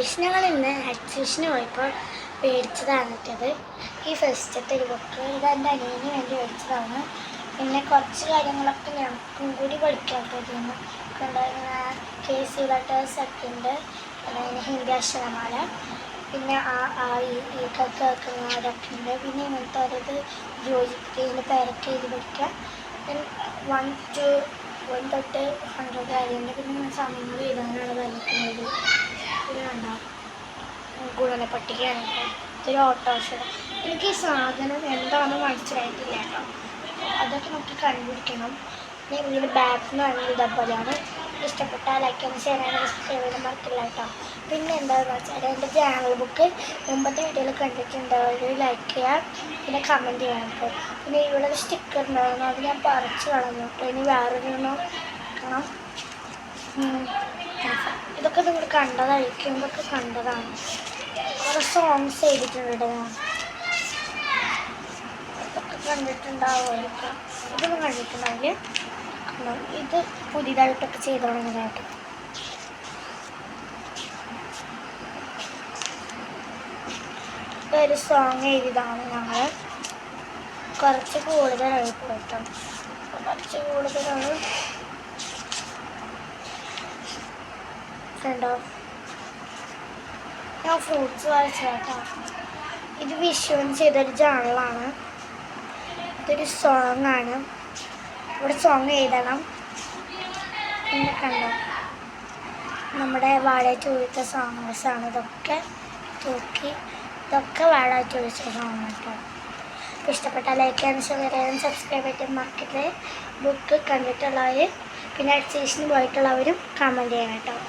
Guys, ഞങ്ങൾ ഇന്ന് എക്സിബിഷന് പോയപ്പോൾ മേടിച്ചതാണ് ഇത്. ഈ ഫസ്റ്റത്തെ ഒരു ബുക്ക് ഇത് എൻ്റെ അനിയന് വേണ്ടി മേടിച്ചതാണ്. പിന്നെ കുറച്ച് കാര്യങ്ങളൊക്കെ ഞങ്ങൾക്കും കൂടി പഠിക്കാൻ പറ്റുന്നു. KC ലെറ്റേഴ്സ് ഒക്കെ ഉണ്ട്. പിന്നെ ഹിന്ദി അക്ഷരമാല, പിന്നെ ഈ കേൾക്കുന്നവരൊക്കെ ഉണ്ട്. പിന്നെ ഇങ്ങനത്തെ ഓരോത് യോജിപ്പിക്കുന്നതിൻ്റെ പേരൊക്കെ എഴുതി പഠിക്കുക. 1 തൊട്ട് 100 കാര്യമുണ്ട്. പിന്നെ സമയങ്ങൾ എഴുതാനാണ് വന്നിട്ടുള്ളത്. പിന്നെ ഉണ്ടാവും ഗുണന പട്ടികയാണ്. ഇതൊരു ഓട്ടോറിക്ഷ. എനിക്ക് ഈ സാധനം എന്താണെന്ന് മനസ്സിലായിട്ടില്ല കേട്ടോ. അതൊക്കെ നമുക്ക് കണ്ടുപിടിക്കണം. പിന്നെ ഇതിൻ്റെ ബാക്ക് എന്ന് പറയുന്നത് ഇതേപോലെയാണ്. ഇഷ്ടപ്പെട്ടാൽ ലൈക്ക് ഒന്ന് ഷെയർ ചെയ്യാൻ മറക്കില്ല കേട്ടോ. പിന്നെ എന്താണെന്ന് വെച്ചാൽ എൻ്റെ ചാനൽ ബുക്ക് മുമ്പത്തെ വീഡിയോയിൽ കണ്ടിട്ടുണ്ട്. ഒരു ലൈക്ക് ചെയ്യാം, പിന്നെ കമൻറ്റ് ചെയ്യാം കേട്ടോ. പിന്നെ ഇവിടെ ഒരു സ്റ്റിക്കർ ഉണ്ടായിരുന്നു, അത് ഞാൻ പറിച്ച് കളഞ്ഞു കേട്ടോ. ഇനി വേറൊരെണ്ണം വെക്കണം. ഇതൊക്കെ നിങ്ങൾ കണ്ടതായിരിക്കും. ഇതൊക്കെ കണ്ടതാണ്. കുറേ സോങ്സ് എഴുതിയിട്ടുണ്ട് ഞാൻ. ഇതൊക്കെ കണ്ടിട്ടുണ്ടാവുമായിരിക്കും. ഇതൊന്നും കണ്ടിട്ടുണ്ടാവില്ല. ഇത് പുതിയതായിട്ടൊക്കെ ചെയ്ത് തുടങ്ങിയതായിട്ട്. ഒരു സോങ് എഴുതിയതാണ് ഞങ്ങൾ. കുറച്ച് കൂടുതലായി പോയിട്ടും കുറച്ച് കൂടുതലാണ് ഉണ്ടോ. ഞാൻ ഫ്രൂട്ട്സ് വായിച്ചേട്ടോ. ഇത് വിഷുവിന് ചെയ്തൊരു ജേണലാണ്. ഇതൊരു സോങ്ങാണ്. ഇവിടെ സോങ് എഴുതണം. പിന്നെ കണ്ടോ, നമ്മുടെ വാഴ ചോദിച്ച സോങ്സാണ് ഇതൊക്കെ. ഇതൊക്കെ വാഴ ചോദിച്ച സോങ് കേട്ടോ. അപ്പോൾ ഇഷ്ടപ്പെട്ടാൽ ലൈക്ക് ചെയ്യാൻ, ഷെയർ ചെയ്യാൻ, സബ്സ്ക്രൈബ് ചെയ്യാൻ മറക്കരുത്. ബുക്ക് കണ്ടിട്ടുള്ളവർ പിന്നെ എക്സിബിഷന് പോയിട്ടുള്ളവരും കമൻറ്റ് ചെയ്യണം കേട്ടോ.